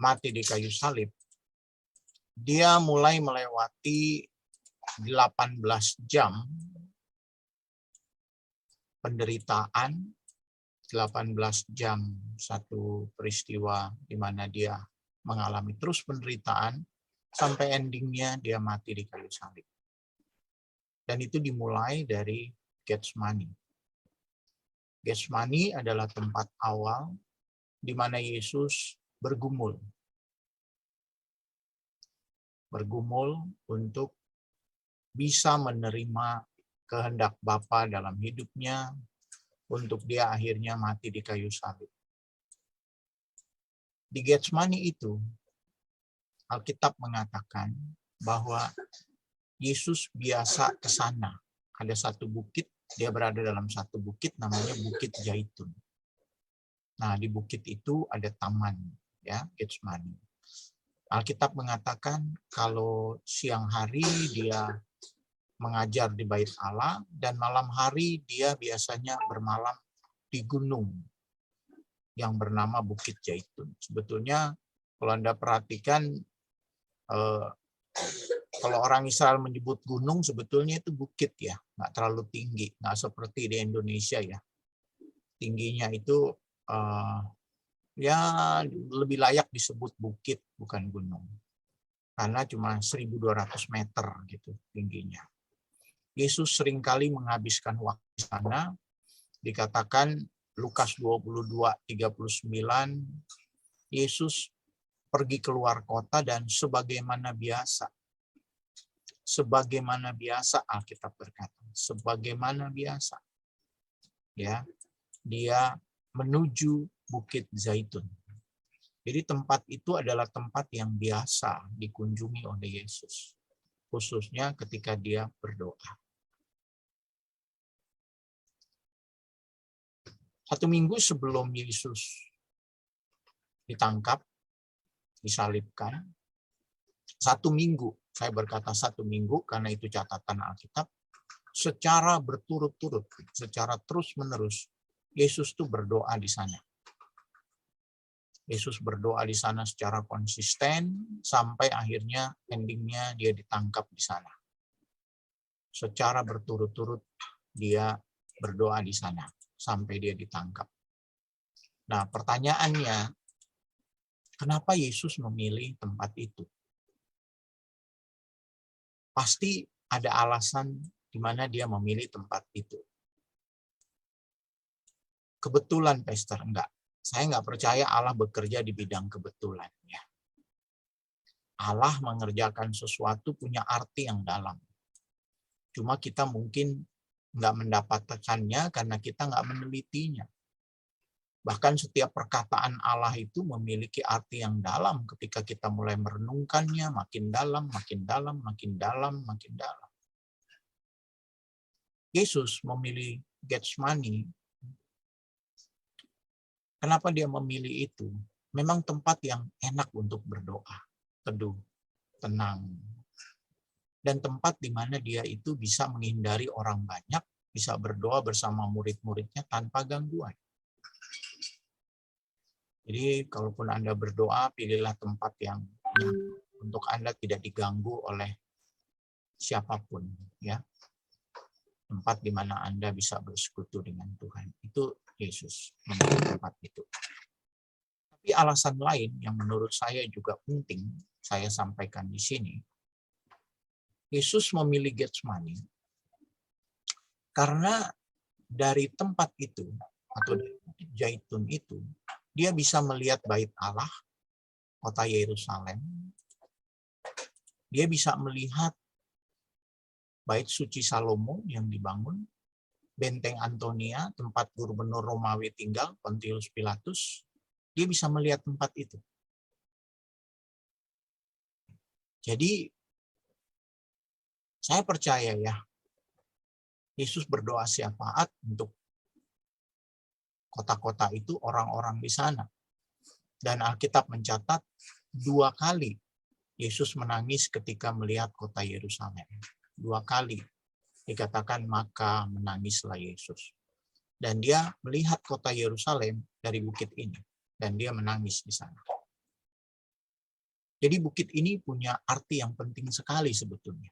mati di kayu salib, dia mulai melewati 18 jam penderitaan, 18 jam satu peristiwa di mana dia mengalami terus penderitaan, sampai endingnya dia mati di kayu salib. Dan itu dimulai dari Getsemani. Getsemani adalah tempat awal di mana Yesus bergumul. Bergumul untuk bisa menerima kehendak Bapa dalam hidupnya, untuk dia akhirnya mati di kayu salib. Di Getsemani itu, Alkitab mengatakan bahwa Yesus biasa ke sana. Ada satu bukit, dia berada dalam satu bukit namanya Bukit Zaitun. Nah, di bukit itu ada taman, ya, Getsemani. Alkitab mengatakan kalau siang hari dia mengajar di bait Allah, dan malam hari dia biasanya bermalam di gunung yang bernama Bukit Zaitun. Sebetulnya kalau Anda perhatikan, kalau orang Israel menyebut gunung, sebetulnya itu bukit ya, nggak terlalu tinggi, nggak seperti di Indonesia ya. Tingginya itu ya lebih layak disebut bukit, bukan gunung. Karena cuma 1.200 meter gitu tingginya. Yesus seringkali menghabiskan waktu di sana. Dikatakan Lukas 22:39, Yesus pergi keluar kota dan sebagaimana biasa Alkitab berkata, sebagaimana biasa, ya, dia menuju Bukit Zaitun. Jadi tempat itu adalah tempat yang biasa dikunjungi oleh Yesus, khususnya ketika dia berdoa. 1 minggu sebelum Yesus ditangkap, disalibkan, 1 minggu, saya berkata 1 minggu karena itu catatan Alkitab, secara berturut-turut, secara terus-menerus, Yesus itu berdoa di sana. Yesus berdoa di sana secara konsisten, sampai akhirnya endingnya dia ditangkap di sana. Secara berturut-turut dia berdoa di sana, sampai dia ditangkap. Nah, pertanyaannya, kenapa Yesus memilih tempat itu? Pasti ada alasan di mana dia memilih tempat itu. Kebetulan, Pastor, enggak. Saya enggak percaya Allah bekerja di bidang kebetulan. Ya. Allah mengerjakan sesuatu punya arti yang dalam. Cuma kita mungkin enggak mendapatkannya karena kita enggak menelitinya. Bahkan setiap perkataan Allah itu memiliki arti yang dalam ketika kita mulai merenungkannya, makin dalam, makin dalam, makin dalam, makin dalam. Yesus memilih Getsemani. Kenapa dia memilih itu? Memang tempat yang enak untuk berdoa, teduh, tenang. Dan tempat di mana dia itu bisa menghindari orang banyak, bisa berdoa bersama murid-muridnya tanpa gangguan. Jadi kalaupun Anda berdoa, pilihlah tempat yang untuk Anda tidak diganggu oleh siapapun, ya. Tempat di mana Anda bisa bersekutu dengan Tuhan. Itu Yesus memilih tempat itu. Tapi alasan lain yang menurut saya juga penting saya sampaikan di sini. Yesus memilih Getsemani karena dari tempat itu atau dari Bukit Zaitun itu, dia bisa melihat bait Allah, kota Yerusalem. Dia bisa melihat bait suci Salomo yang dibangun, benteng Antonia, tempat gubernur Romawi tinggal, Pontius Pilatus. Dia bisa melihat tempat itu. Jadi, saya percaya ya, Yesus berdoa syafaat untuk kota-kota itu, orang-orang di sana. Dan Alkitab mencatat 2 kali Yesus menangis ketika melihat kota Yerusalem. 2 kali dikatakan maka menangislah Yesus. Dan dia melihat kota Yerusalem dari bukit ini. Dan dia menangis di sana. Jadi bukit ini punya arti yang penting sekali sebetulnya.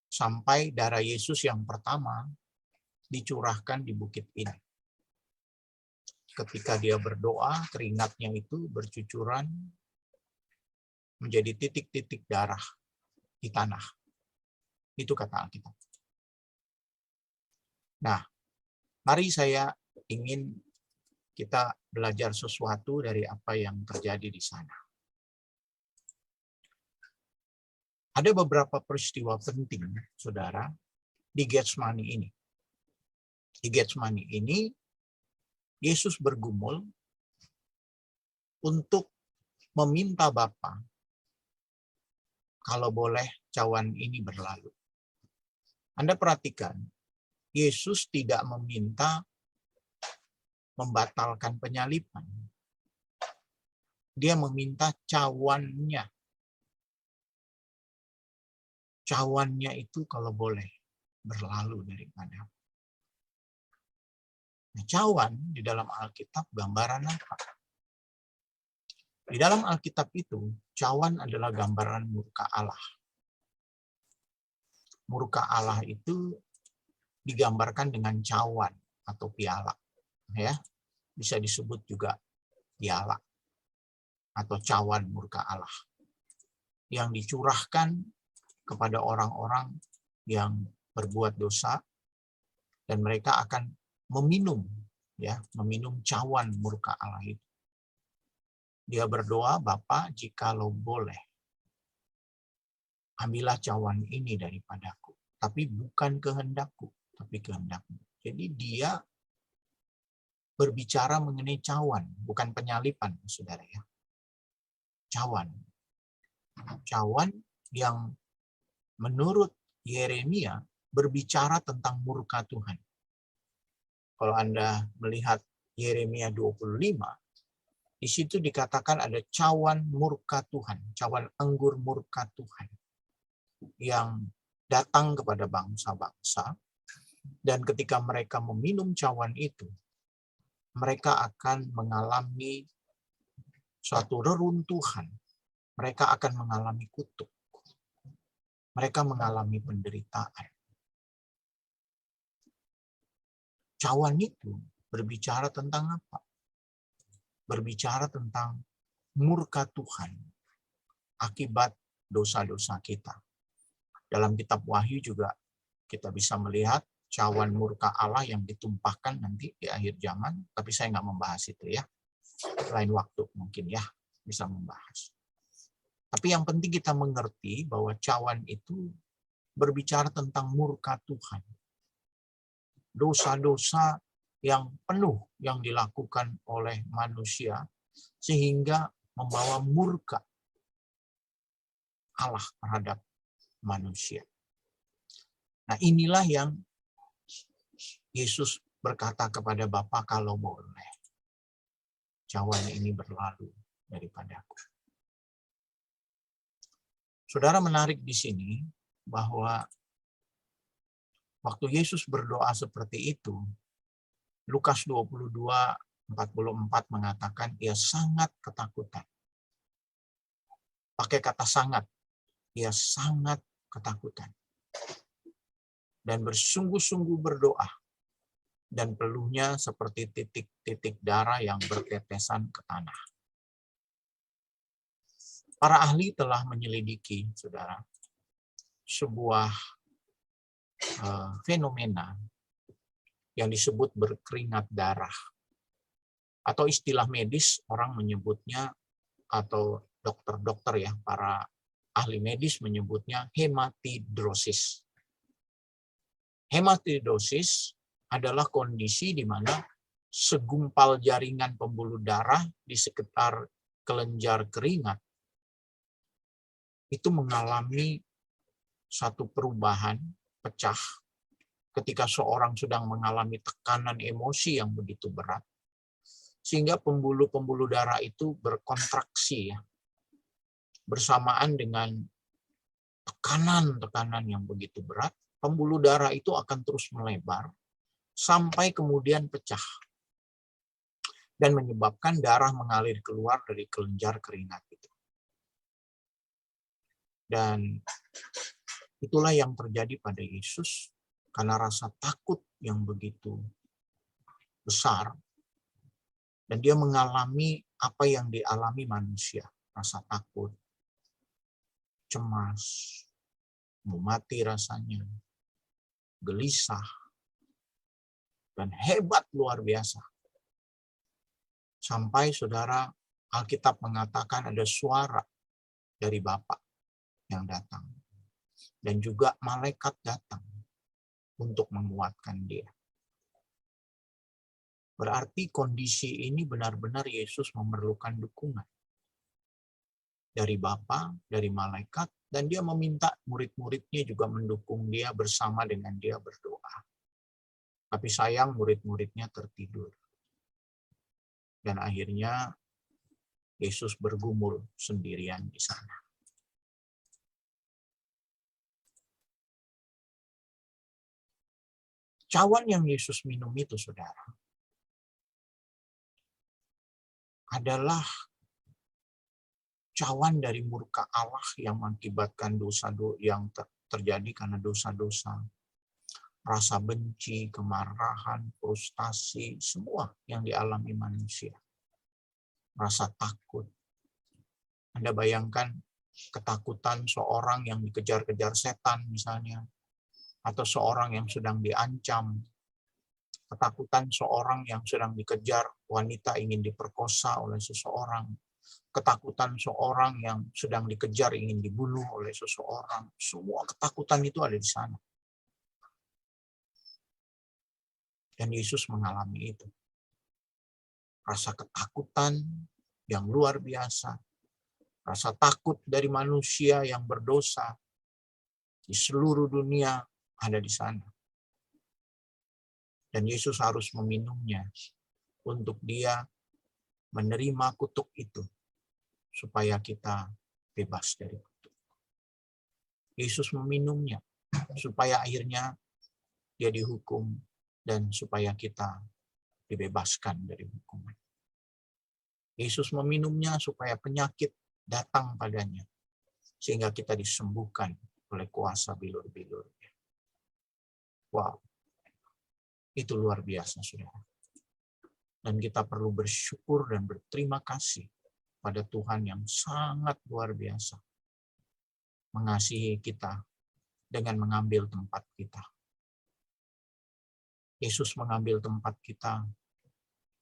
Sampai darah Yesus yang pertama dicurahkan di bukit ini. Ketika dia berdoa, keringatnya itu bercucuran menjadi titik-titik darah di tanah. Itu kata Alkitab. Nah, mari saya ingin kita belajar sesuatu dari apa yang terjadi di sana. Ada beberapa peristiwa penting, saudara, di Getsemani ini. Di Getsemani ini, Yesus bergumul untuk meminta Bapa, kalau boleh cawan ini berlalu. Anda perhatikan, Yesus tidak meminta membatalkan penyaliban. Dia meminta cawannya. Cawannya itu kalau boleh berlalu daripada. Nah, cawan di dalam Alkitab gambaran apa? Di dalam Alkitab itu, cawan adalah gambaran murka Allah. Murka Allah itu digambarkan dengan cawan atau piala. Ya, bisa disebut juga piala atau cawan murka Allah yang dicurahkan kepada orang-orang yang berbuat dosa, dan mereka akan meminum cawan murka Allah itu. Dia berdoa, Bapa, jikalau boleh, ambillah cawan ini daripadaku, tapi bukan kehendakku, tapi kehendakmu. Jadi dia berbicara mengenai cawan, bukan penyalipan, saudara ya. Cawan. Cawan yang menurut Yeremia berbicara tentang murka Tuhan. Kalau Anda melihat Yeremia 25, di situ dikatakan ada cawan murka Tuhan, cawan anggur murka Tuhan yang datang kepada bangsa-bangsa, dan ketika mereka meminum cawan itu, mereka akan mengalami suatu reruntuhan, mereka akan mengalami kutuk, mereka mengalami penderitaan. Cawan itu berbicara tentang apa? Berbicara tentang murka Tuhan akibat dosa-dosa kita. Dalam kitab Wahyu juga kita bisa melihat cawan murka Allah yang ditumpahkan nanti di akhir zaman, tapi saya nggak membahas itu ya. Lain waktu mungkin ya bisa membahas. Tapi yang penting kita mengerti bahwa cawan itu berbicara tentang murka Tuhan. Dosa-dosa yang penuh yang dilakukan oleh manusia sehingga membawa murka Allah terhadap manusia. Nah, inilah yang Yesus berkata kepada Bapa, kalau boleh, cawan ini berlalu daripadaku. Saudara, menarik di sini bahwa waktu Yesus berdoa seperti itu, Lukas 22:44 mengatakan ia sangat ketakutan. Pakai kata sangat. Ia sangat ketakutan. Dan bersungguh-sungguh berdoa. Dan peluhnya seperti titik-titik darah yang bertetesan ke tanah. Para ahli telah menyelidiki, saudara, sebuah fenomena yang disebut berkeringat darah. Atau istilah medis orang menyebutnya, atau dokter-dokter ya, para ahli medis menyebutnya hematidrosis. Hematidrosis adalah kondisi di mana segumpal jaringan pembuluh darah di sekitar kelenjar keringat itu mengalami satu perubahan, pecah, ketika seorang sedang mengalami tekanan emosi yang begitu berat, sehingga pembuluh-pembuluh darah itu berkontraksi ya, bersamaan dengan tekanan-tekanan yang begitu berat, pembuluh darah itu akan terus melebar sampai kemudian pecah dan menyebabkan darah mengalir keluar dari kelenjar keringat itu. Dan itulah yang terjadi pada Yesus karena rasa takut yang begitu besar. Dan dia mengalami apa yang dialami manusia. Rasa takut, cemas, mau mati rasanya, gelisah, dan hebat luar biasa. Sampai saudara, Alkitab mengatakan ada suara dari Bapa yang datang. Dan juga malaikat datang untuk menguatkan dia. Berarti kondisi ini benar-benar Yesus memerlukan dukungan dari Bapa, dari malaikat, dan dia meminta murid-muridnya juga mendukung dia bersama dengan dia berdoa. Tapi sayang murid-muridnya tertidur. Dan akhirnya Yesus bergumul sendirian di sana. Cawan yang Yesus minum itu, saudara, adalah cawan dari murka Allah yang mengakibatkan dosa yang terjadi karena dosa-dosa. Rasa benci, kemarahan, frustasi, semua yang dialami manusia. Rasa takut. Anda bayangkan ketakutan seorang yang dikejar-kejar setan misalnya, atau seorang yang sedang diancam, ketakutan seorang yang sedang dikejar wanita ingin diperkosa oleh seseorang, ketakutan seorang yang sedang dikejar ingin dibunuh oleh seseorang. Semua ketakutan itu ada di sana. Dan Yesus mengalami itu. Rasa ketakutan yang luar biasa. Rasa takut dari manusia yang berdosa di seluruh dunia ada di sana. Dan Yesus harus meminumnya untuk dia menerima kutuk itu supaya kita bebas dari kutuk. Yesus meminumnya supaya akhirnya dia dihukum dan supaya kita dibebaskan dari hukuman. Yesus meminumnya supaya penyakit datang padanya sehingga kita disembuhkan oleh kuasa bilur-bilurnya. Wow. Itu luar biasa, saudara. Dan kita perlu bersyukur dan berterima kasih pada Tuhan yang sangat luar biasa. Mengasihi kita dengan mengambil tempat kita. Yesus mengambil tempat kita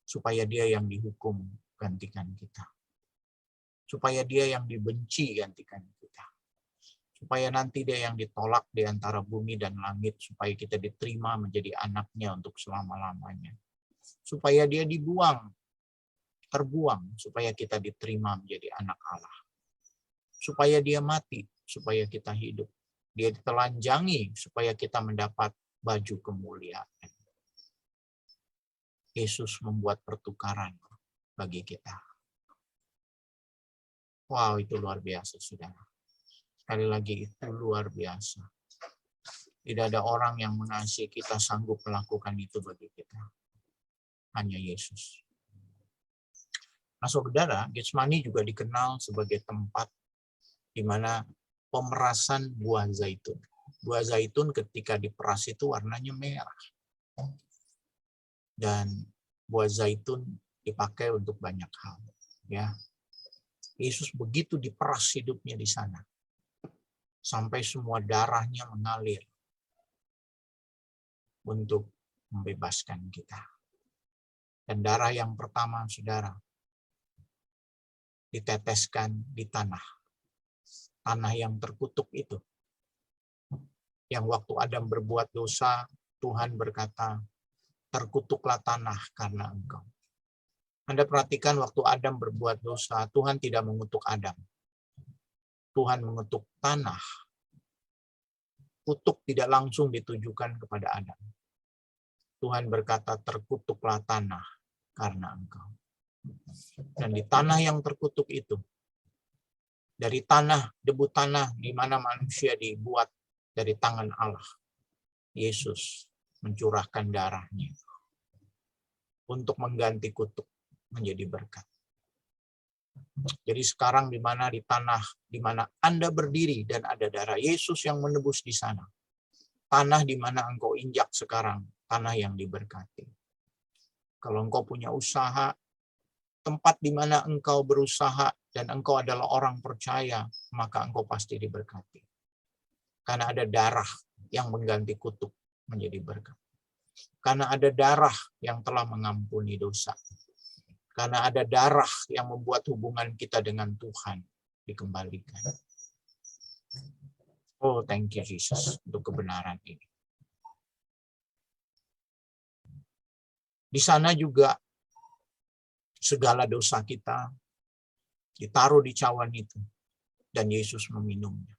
supaya dia yang dihukum gantikan kita. Supaya dia yang dibenci gantikan kita. Supaya nanti dia yang ditolak di antara bumi dan langit, supaya kita diterima menjadi anaknya untuk selama-lamanya. Supaya dia dibuang, terbuang, supaya kita diterima menjadi anak Allah. Supaya dia mati, supaya kita hidup. Dia ditelanjangi, supaya kita mendapat baju kemuliaan. Yesus membuat pertukaran bagi kita. Wow, itu luar biasa, saudara. Sekali lagi, itu luar biasa. Tidak ada orang yang mengasihi kita sanggup melakukan itu bagi kita. Hanya Yesus. Nah, saudara, Getsemani juga dikenal sebagai tempat di mana pemerasan buah zaitun. Buah zaitun ketika diperas itu warnanya merah. Dan buah zaitun dipakai untuk banyak hal. Ya, Yesus begitu diperas hidupnya di sana. Sampai semua darahnya mengalir untuk membebaskan kita. Dan darah yang pertama, saudara, diteteskan di tanah. Tanah yang terkutuk itu. Yang waktu Adam berbuat dosa, Tuhan berkata, terkutuklah tanah karena engkau. Anda perhatikan waktu Adam berbuat dosa, Tuhan tidak mengutuk Adam. Tuhan mengutuk tanah. Kutuk tidak langsung ditujukan kepada Adam. Tuhan berkata, terkutuklah tanah karena engkau. Dan di tanah yang terkutuk itu, dari tanah, debu tanah di mana manusia dibuat dari tangan Allah, Yesus mencurahkan darahnya untuk mengganti kutuk menjadi berkat. Jadi sekarang di tanah di mana Anda berdiri dan ada darah Yesus yang menebus di sana. Tanah di mana engkau injak sekarang, tanah yang diberkati. Kalau engkau punya usaha, tempat di mana engkau berusaha dan engkau adalah orang percaya, maka engkau pasti diberkati. Karena ada darah yang mengganti kutuk menjadi berkat. Karena ada darah yang telah mengampuni dosa. Karena ada darah yang membuat hubungan kita dengan Tuhan dikembalikan. Oh, thank you Jesus untuk kebenaran ini. Di sana juga segala dosa kita ditaruh di cawan itu dan Yesus meminumnya.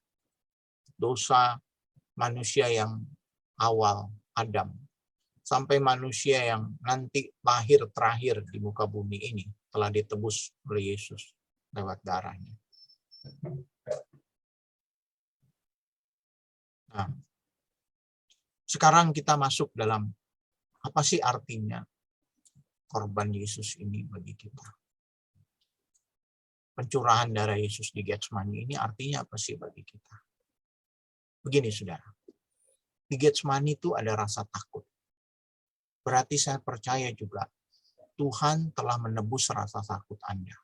Dosa manusia yang awal, Adam, sampai manusia yang nanti lahir terakhir di muka bumi ini telah ditebus oleh Yesus lewat darahnya. Nah, sekarang kita masuk dalam apa sih artinya korban Yesus ini bagi kita? Pencurahan darah Yesus di Getsemani ini artinya apa sih bagi kita? Begini, saudara. Di Getsemani itu ada rasa takut. Berarti saya percaya juga Tuhan telah menebus rasa takut Anda.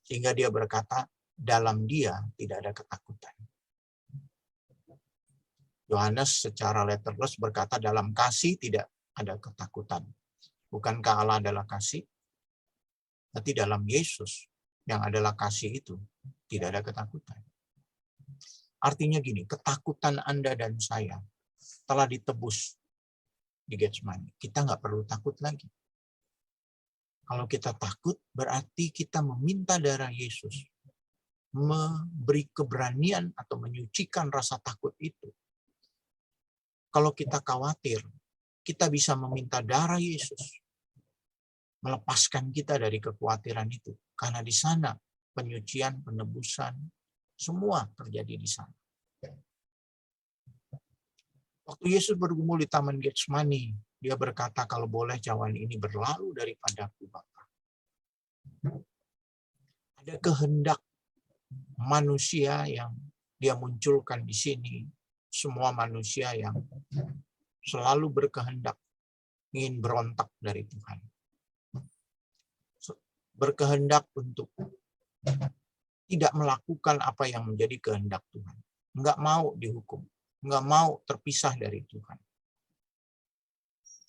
Sehingga dia berkata, dalam dia tidak ada ketakutan. Yohanes secara letterless berkata, dalam kasih tidak ada ketakutan. Bukankah Allah adalah kasih? Tapi dalam Yesus yang adalah kasih itu tidak ada ketakutan. Artinya gini, ketakutan Anda dan saya telah ditebus di Getsemani. Kita nggak perlu takut lagi. Kalau kita takut, berarti kita meminta darah Yesus memberi keberanian atau menyucikan rasa takut itu. Kalau kita khawatir, kita bisa meminta darah Yesus melepaskan kita dari kekhawatiran itu. Karena di sana penyucian, penebusan, semua terjadi di sana. Waktu Yesus bergumul di Taman Getsemani, dia berkata, kalau boleh cawan ini berlalu daripadaku, Bapa. Ada kehendak manusia yang dia munculkan di sini. Semua manusia yang selalu berkehendak ingin berontak dari Tuhan. Berkehendak untuk tidak melakukan apa yang menjadi kehendak Tuhan. Enggak mau dihukum. Enggak mau terpisah dari Tuhan.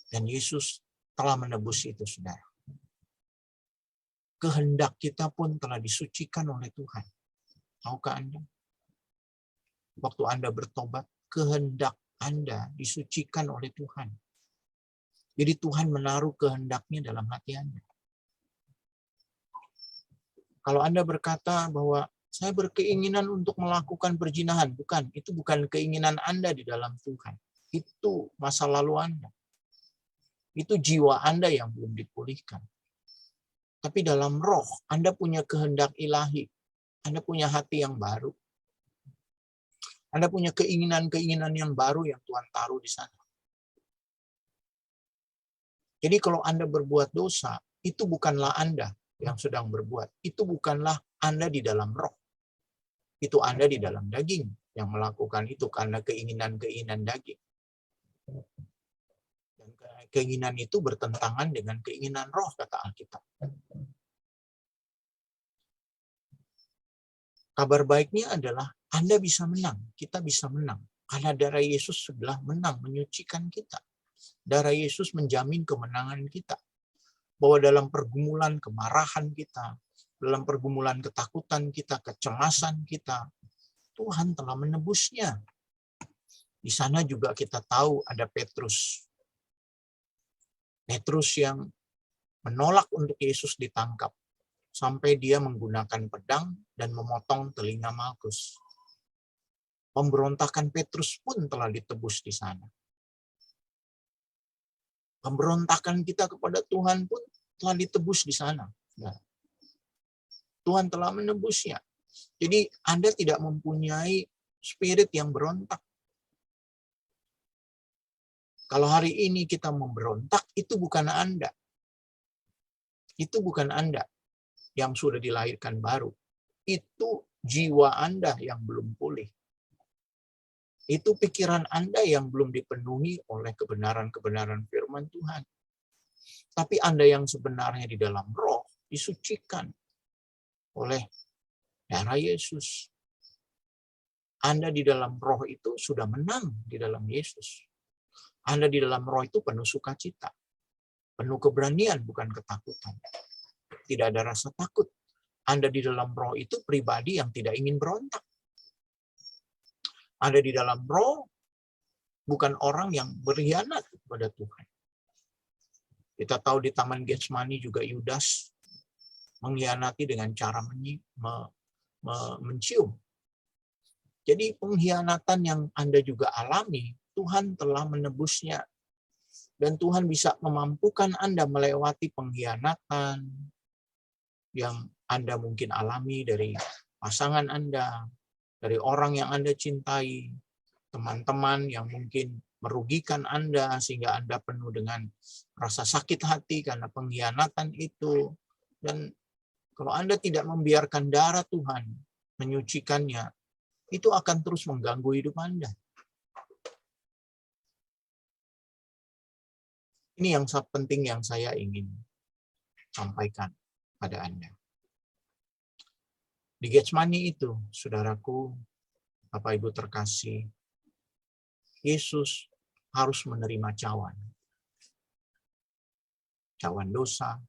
Dan Yesus telah menebus itu, saudara. Kehendak kita pun telah disucikan oleh Tuhan. Tahukah Anda? Waktu Anda bertobat, kehendak Anda disucikan oleh Tuhan. Jadi Tuhan menaruh kehendaknya dalam hati Anda. Kalau Anda berkata bahwa saya berkeinginan untuk melakukan perzinahan, bukan. Itu bukan keinginan Anda di dalam Tuhan. Itu masa lalu Anda. Itu jiwa Anda yang belum dipulihkan. Tapi dalam roh, Anda punya kehendak ilahi. Anda punya hati yang baru. Anda punya keinginan-keinginan yang baru yang Tuhan taruh di sana. Jadi kalau Anda berbuat dosa, itu bukanlah Anda yang sedang berbuat. Itu bukanlah Anda di dalam roh. Itu Anda di dalam daging yang melakukan itu karena keinginan-keinginan daging. Dan keinginan itu bertentangan dengan keinginan roh, kata Alkitab. Kabar baiknya adalah Anda bisa menang, kita bisa menang. Karena darah Yesus sudah menang, menyucikan kita. Darah Yesus menjamin kemenangan kita. Bahwa dalam pergumulan kemarahan kita, dalam pergumulan ketakutan kita, kecemasan kita, Tuhan telah menebusnya. Di sana juga kita tahu ada Petrus. Petrus yang menolak untuk Yesus ditangkap. Sampai dia menggunakan pedang dan memotong telinga Malkus. Pemberontakan Petrus pun telah ditebus di sana. Pemberontakan kita kepada Tuhan pun telah ditebus di sana. Nah, Tuhan telah menebusnya. Jadi Anda tidak mempunyai spirit yang berontak. Kalau hari ini kita memberontak, itu bukan Anda. Itu bukan Anda. yang sudah dilahirkan baru. Itu jiwa Anda yang belum pulih. Itu pikiran Anda yang belum dipenuhi oleh kebenaran-kebenaran firman Tuhan. Tapi Anda yang sebenarnya di dalam roh disucikan oleh darah Yesus. Anda di dalam roh itu sudah menang di dalam Yesus. Anda di dalam roh itu penuh sukacita. Penuh keberanian, bukan ketakutan. Tidak ada rasa takut. Anda di dalam roh itu pribadi yang tidak ingin berontak. Anda di dalam roh bukan orang yang berkhianat kepada Tuhan. Kita tahu di Taman Getsemani juga Yudas mengkhianati dengan cara mencium. Jadi pengkhianatan yang Anda juga alami, Tuhan telah menebusnya. Dan Tuhan bisa memampukan Anda melewati pengkhianatan yang Anda mungkin alami dari pasangan Anda, dari orang yang Anda cintai, teman-teman yang mungkin merugikan Anda sehingga Anda penuh dengan rasa sakit hati karena pengkhianatan itu. Dan kalau Anda tidak membiarkan darah Tuhan menyucikannya, itu akan terus mengganggu hidup Anda. Ini yang penting yang saya ingin sampaikan pada Anda. Di Getsemani itu, saudaraku, Bapak Ibu terkasih, Yesus harus menerima cawan. Cawan dosa,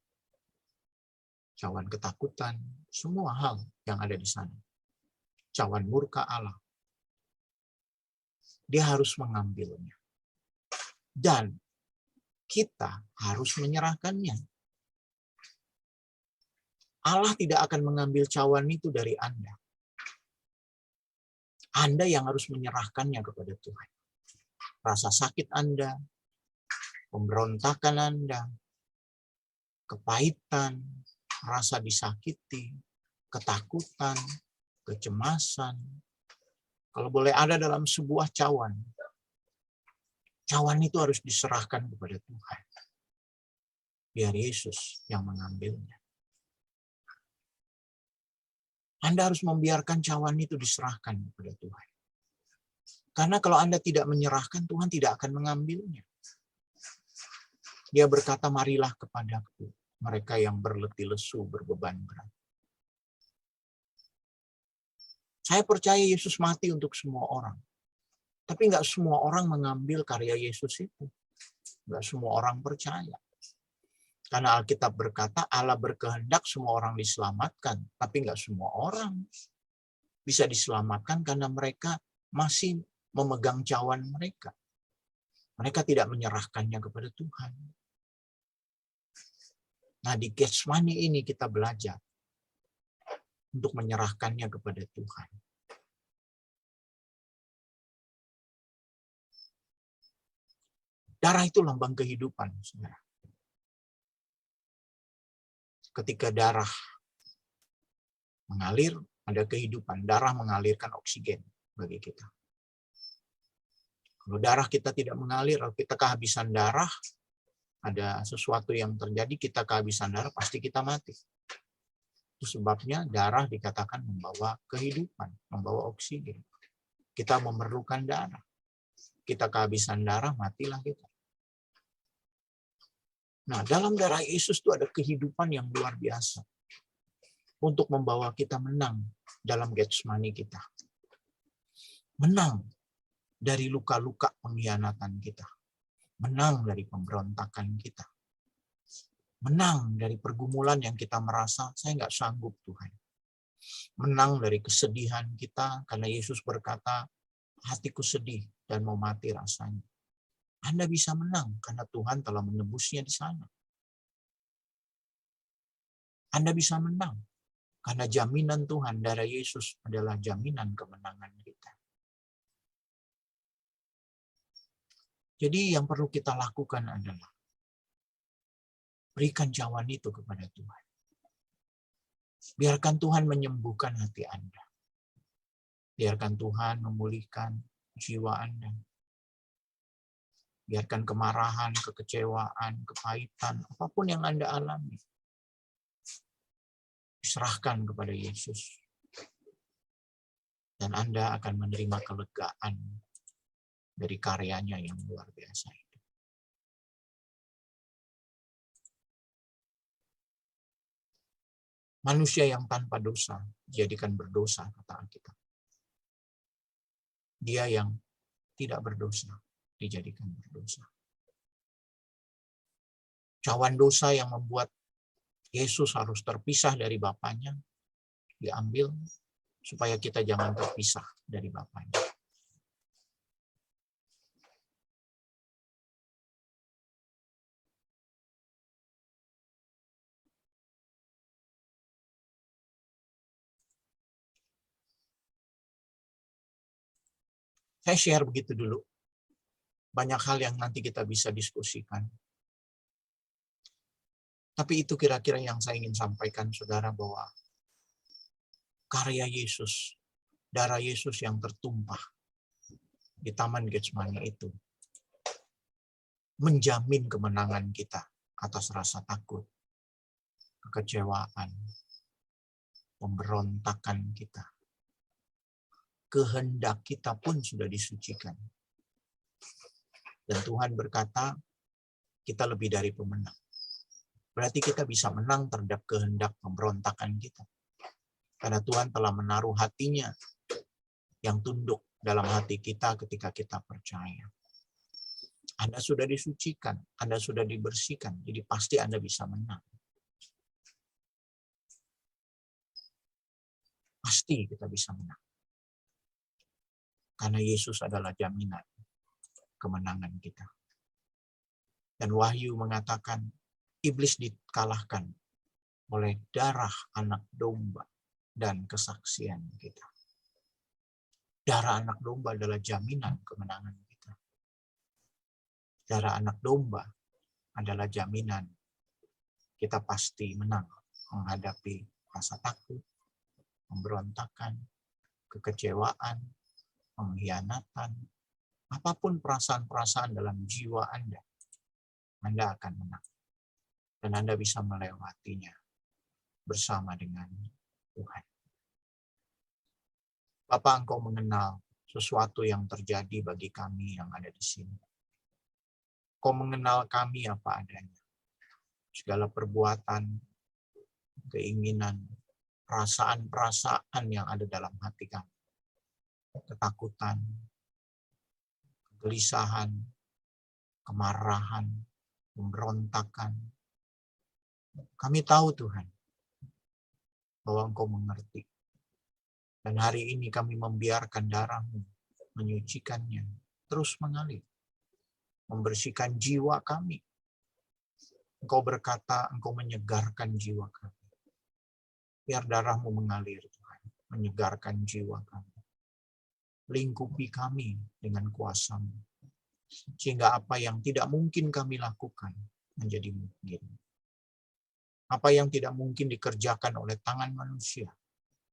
cawan ketakutan, semua hal yang ada di sana. Cawan murka Allah. Dia harus mengambilnya. Dan kita harus menyerahkannya. Allah tidak akan mengambil cawan itu dari Anda. Anda yang harus menyerahkannya kepada Tuhan. Rasa sakit Anda, pemberontakan Anda, kepahitan, rasa disakiti, ketakutan, kecemasan. Kalau boleh ada dalam sebuah cawan, cawan itu harus diserahkan kepada Tuhan. Biar Yesus yang mengambilnya. Anda harus membiarkan cawan itu diserahkan kepada Tuhan. Karena kalau Anda tidak menyerahkan, Tuhan tidak akan mengambilnya. Dia berkata, marilah kepadaku, mereka yang berletih lesu, berbeban berat. Saya percaya Yesus mati untuk semua orang. Tapi nggak semua orang mengambil karya Yesus itu. Nggak semua orang percaya. Karena Alkitab berkata Allah berkehendak semua orang diselamatkan. Tapi nggak semua orang bisa diselamatkan karena mereka masih memegang cawan mereka. Mereka tidak menyerahkannya kepada Tuhan. Nah di Getsemani ini kita belajar untuk menyerahkannya kepada Tuhan. Darah itu lambang kehidupan, saudara. Ketika darah mengalir, ada kehidupan. Darah mengalirkan oksigen bagi kita. Kalau darah kita tidak mengalir, kalau kita kehabisan darah, ada sesuatu yang terjadi, kita kehabisan darah, pasti kita mati. Itu sebabnya darah dikatakan membawa kehidupan, membawa oksigen. Kita memerlukan darah. Kita kehabisan darah, matilah kita. Nah, dalam darah Yesus itu ada kehidupan yang luar biasa untuk membawa kita menang dalam Getsemani kita. Menang dari luka-luka pengkhianatan kita. Menang dari pemberontakan kita. Menang dari pergumulan yang kita merasa, saya nggak sanggup Tuhan. Menang dari kesedihan kita, karena Yesus berkata, hatiku sedih dan mau mati rasanya. Anda bisa menang karena Tuhan telah menebusnya di sana. Anda bisa menang karena jaminan Tuhan, darah Yesus adalah jaminan kemenangan kita. Jadi yang perlu kita lakukan adalah berikan cawan itu kepada Tuhan. Biarkan Tuhan menyembuhkan hati Anda. Biarkan Tuhan memulihkan jiwa Anda. Biarkan kemarahan, kekecewaan, kepahitan, apapun yang Anda alami, serahkan kepada Yesus. Dan Anda akan menerima kelegaan dari karyanya yang luar biasa itu. Manusia yang tanpa dosa dijadikan berdosa, kata Alkitab. Dia yang tidak berdosa dijadikan berdosa. Cawan dosa yang membuat Yesus harus terpisah dari Bapanya diambil supaya kita jangan terpisah dari Bapanya. Saya share begitu dulu. Banyak hal yang nanti kita bisa diskusikan. Tapi itu kira-kira yang saya ingin sampaikan, saudara, bahwa karya Yesus, darah Yesus yang tertumpah di Taman Getsemani itu menjamin kemenangan kita atas rasa takut, kekecewaan, pemberontakan kita. Kehendak kita pun sudah disucikan. Dan Tuhan berkata, kita lebih dari pemenang. Berarti kita bisa menang terhadap kehendak pemberontakan kita. Karena Tuhan telah menaruh hatinya yang tunduk dalam hati kita ketika kita percaya. Anda sudah disucikan, Anda sudah dibersihkan, jadi pasti Anda bisa menang. Pasti kita bisa menang. Karena Yesus adalah jaminan kemenangan kita. Dan Wahyu mengatakan, iblis dikalahkan oleh darah anak domba dan kesaksian kita. Darah anak domba adalah jaminan kemenangan kita. Darah anak domba adalah jaminan kita pasti menang menghadapi rasa takut, pemberontakan, kekecewaan, pengkhianatan, apapun perasaan-perasaan dalam jiwa Anda akan menang. Dan Anda bisa melewatinya bersama dengan Tuhan. Bapa, Engkau mengenal sesuatu yang terjadi bagi kami yang ada di sini. Engkau mengenal kami apa adanya. Segala perbuatan, keinginan, perasaan-perasaan yang ada dalam hati kami. Ketakutan, kegelisahan, kemarahan, pemberontakan. Kami tahu Tuhan, bahwa Engkau mengerti. Dan hari ini kami membiarkan darah-Mu menyucikannya, terus mengalir. Membersihkan jiwa kami. Engkau berkata, Engkau menyegarkan jiwa kami. Biar darah-Mu mengalir Tuhan, menyegarkan jiwa kami. Lingkupi kami dengan kuasa-Mu. Sehingga apa yang tidak mungkin kami lakukan menjadi mungkin. Apa yang tidak mungkin dikerjakan oleh tangan manusia,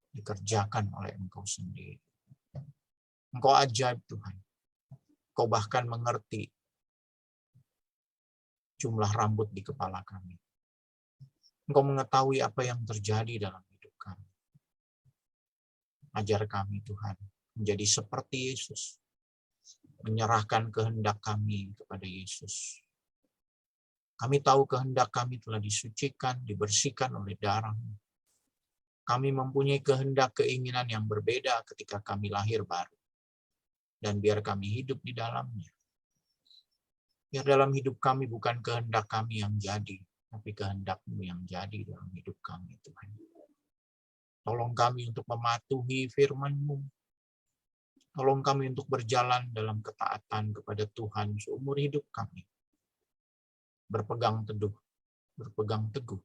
dikerjakan oleh Engkau sendiri. Engkau ajaib Tuhan. Engkau bahkan mengerti jumlah rambut di kepala kami. Engkau mengetahui apa yang terjadi dalam hidup kami. Ajar kami Tuhan menjadi seperti Yesus. Menyerahkan kehendak kami kepada Yesus. Kami tahu kehendak kami telah disucikan, dibersihkan oleh darah-Mu. Kami mempunyai kehendak keinginan yang berbeda ketika kami lahir baru. Dan biar kami hidup di dalamnya. Biar dalam hidup kami bukan kehendak kami yang jadi, tapi kehendak-Mu yang jadi dalam hidup kami, Tuhan. Tolong kami untuk mematuhi firman-Mu. Tolong kami untuk berjalan dalam ketaatan kepada Tuhan seumur hidup kami. Berpegang teguh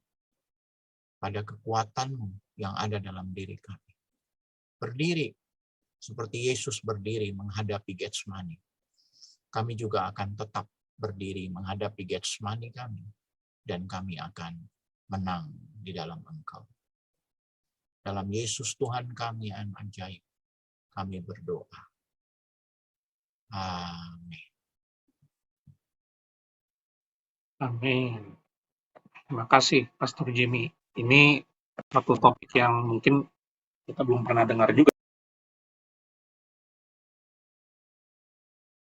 pada kekuatan-Mu yang ada dalam diri kami. Berdiri seperti Yesus berdiri menghadapi Getsemani. Kami juga akan tetap berdiri menghadapi Getsemani kami. Dan kami akan menang di dalam Engkau. Dalam Yesus Tuhan kami yang ajaib, kami berdoa. Amin. Amin. Terima kasih, Pastor Jimmy. Ini satu topik yang mungkin kita belum pernah dengar juga.